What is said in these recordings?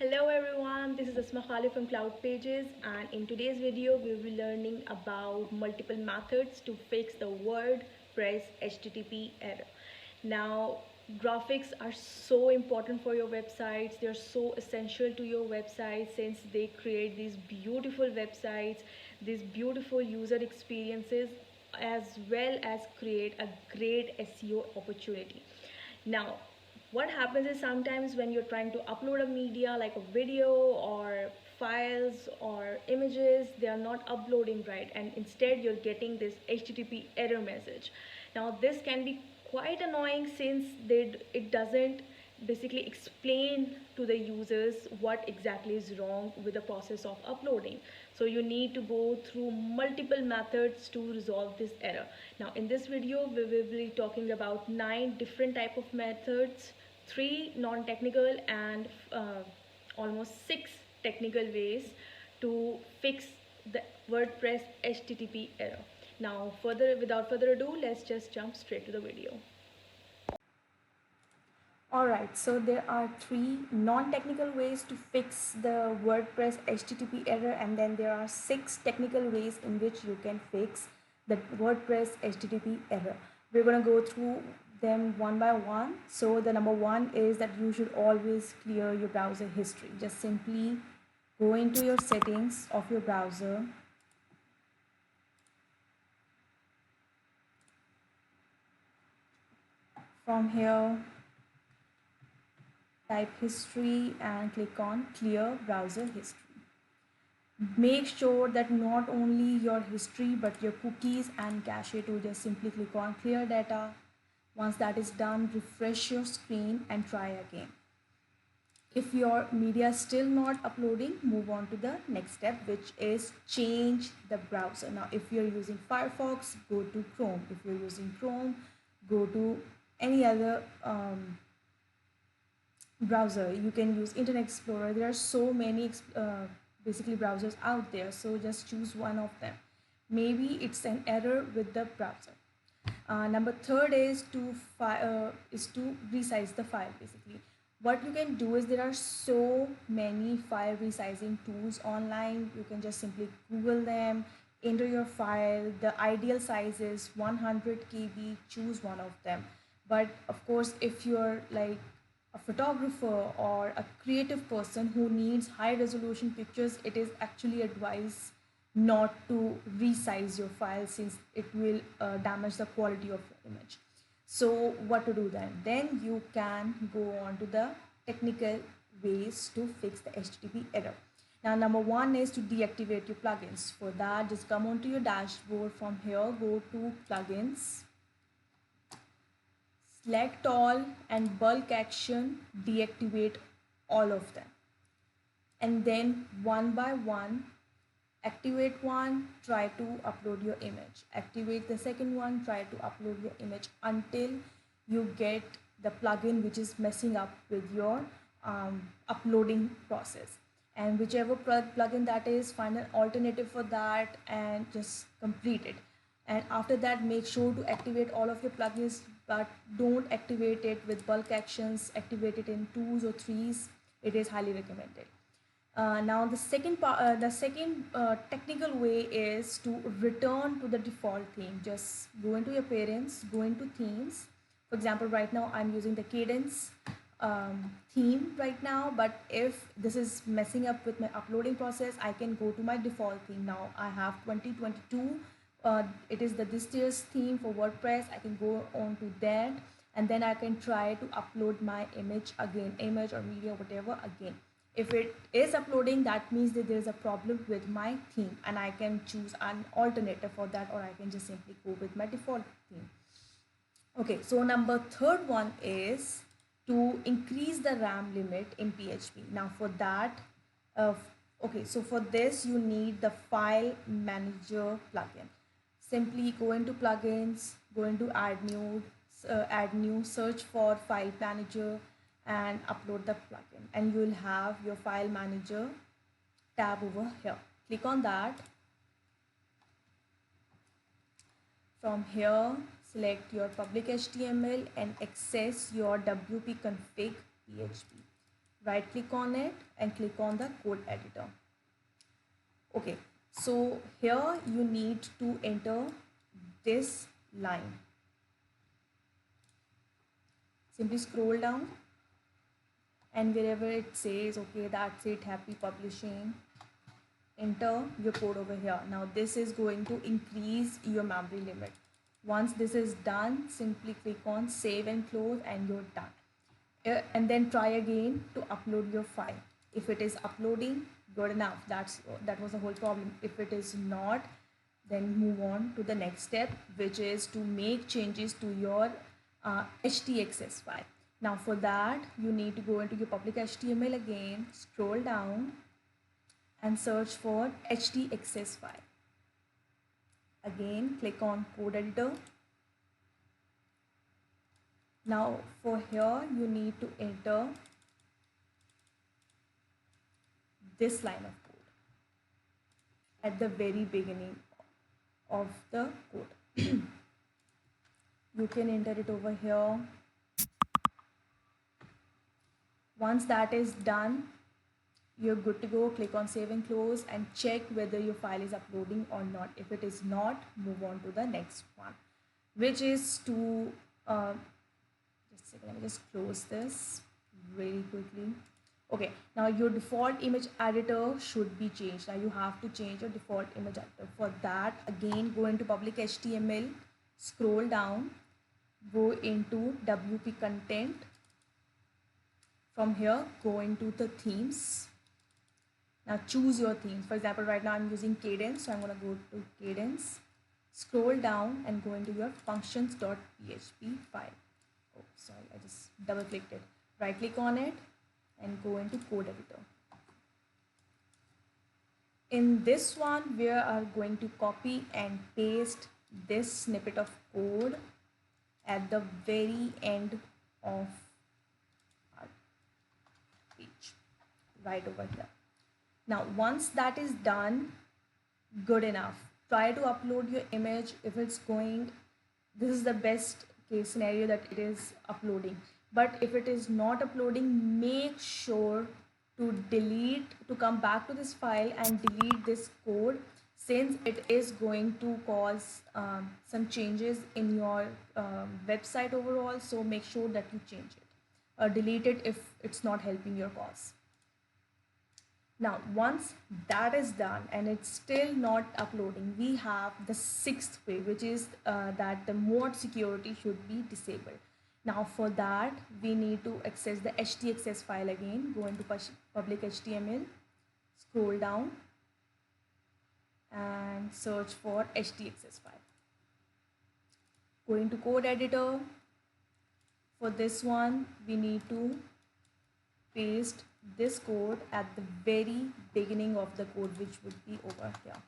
Hello everyone, this is Asma Khali from Cloud Pages, and in today's video we will be learning about multiple methods to fix the WordPress HTTP error. Now, graphics are so important for your websites. They're so essential to your website since they create these beautiful websites, these beautiful user experiences, as well as create a great SEO opportunity. Now, what happens is sometimes when you're trying to upload a media like a video or files or images, they are not uploading right, and instead you're getting this HTTP error message. Now this can be quite annoying since it doesn't basically explain to the users what exactly is wrong with the process of uploading. So you need to go through multiple methods to resolve this error. Now in this video we will be talking about 9 different type of methods, 3 non-technical and almost 6 technical ways to fix the WordPress HTTP error. Now without further ado, let's just jump straight to the video. Alright, so there are 3 non-technical ways to fix the WordPress HTTP error, and then there are 6 technical ways in which you can fix the WordPress HTTP error. We're going to go through them one by one. So the number 1 is that you should always clear your browser history. Just simply go into your settings of your browser. From here, type history and click on clear browser history. Make sure that not only your history but your cookies and cache too. Just simply click on clear data. Once that is done, refresh your screen and try again. If your media is still not uploading, move on to the next step, which is change the browser. Now if you're using Firefox, go to Chrome. If you're using Chrome, go to any other browser. You can use Internet Explorer. There are so many basically browsers out there, so just choose one of them. Maybe it's an error with the browser. Number 3 is to resize the file. Basically what you can do is there are so many file resizing tools online. You can just simply Google them, enter your file. The ideal size is 100 KB. Choose one of them. But of course, if you're like a photographer or a creative person who needs high resolution pictures, it is actually advised not to resize your file since it will damage the quality of your image. So what to do then? Then you can go on to the technical ways to fix the HTTP error. Now number 1 is to deactivate your plugins. For that, just come onto your dashboard. From here, go to plugins, select all and bulk action, deactivate all of them, and then one by one activate one, try to upload your image, activate the second one, try to upload your image until you get the plugin which is messing up with your uploading process. And whichever plugin that is, find an alternative for that and just complete it. And after that, make sure to activate all of your plugins, but don't activate it with bulk actions. Activate it in 2s or 3s. It is highly recommended. Now the second technical way is to return to the default theme. Just go into your parents, go into themes. For example, right now I'm using the Cadence theme right now, but if this is messing up with my uploading process, I can go to my default theme. Now I have 2022. It is the this year's theme for WordPress. I can go on to that, and then I can try to upload my image again, image or media, whatever again. If it is uploading, that means that there is a problem with my theme, and I can choose an alternative for that, or I can just simply go with my default theme. Okay, so number 3rd one is to increase the RAM limit in PHP. Now for that, okay, so for this you need the file manager plugin. Simply go into plugins, go into add new, search for file manager and upload the plugin, and you will have your file manager tab over here. Click on that. From here, select your public HTML and access your WP config PHP. right click on it and click on the code editor. Okay, so here you need to enter this line. Simply scroll down and wherever it says okay, that's it, happy publishing, enter your code over here. Now this is going to increase your memory limit. Once this is done, simply click on save and close and you're done. And then try again to upload your file. If it is uploading, good enough. That was the whole problem. If it is not, then move on to the next step, which is to make changes to your htaccess file. Now for that, you need to go into your public HTML again, scroll down and search for htaccess file. Again, click on code editor. Now for here, you need to enter this line of code at the very beginning of the code. You can enter it over here. Once that is done, you're good to go. Click on save and close and check whether your file is uploading or not. If it is not, move on to the next one, which is to just a second, let me just close this very quickly. Okay, now your default image editor should be changed. Now you have to change your default image editor. For that, again, go into public HTML, scroll down, go into WP content. From here, go into the themes. Now choose your themes. For example, right now I'm using Cadence, so I'm going to go to Cadence, scroll down and go into your functions.php file. Oh, sorry, I just double clicked it. Right click on it and go into code editor. In this one, we are going to copy and paste this snippet of code at the very end of our page, right over here. Now, once that is done, good enough. Try to upload your image. If it's going, this is the best case scenario that it is uploading. But if it is not uploading, make sure to come back to this file and delete this code, since it is going to cause some changes in your website overall. So make sure that you change it or delete it if it's not helping your cause. Now, once that is done and it's still not uploading, we have the sixth way, which is that the mode security should be disabled. Now for that, we need to access the htaccess file again. Go into public HTML, scroll down and search for htaccess file. Go into code editor. For this one, we need to paste this code at the very beginning of the code, which would be over here.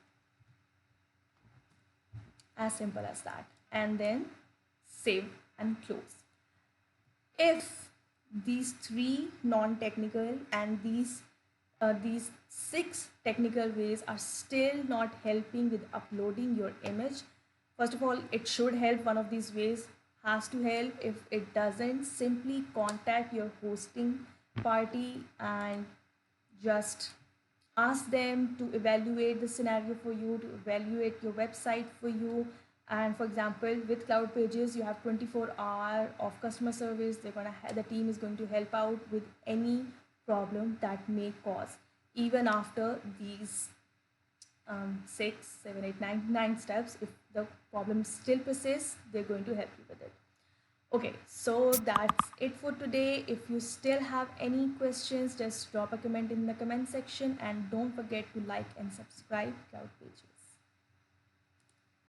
As simple as that. And then save and close. If these three non-technical and these 6 technical ways are still not helping with uploading your image, first of all, it should help. One of these ways has to help. If it doesn't, simply contact your hosting party and just ask them to evaluate the scenario for you, to evaluate your website for you. And for example, with Cloud Pages, you have 24-hour of customer service. The team is going to help out with any problem that may cause. Even after these 6, 7, 8, 9 steps, if the problem still persists, they're going to help you with it. Okay, so that's it for today. If you still have any questions, just drop a comment in the comment section and don't forget to like and subscribe Cloud Pages.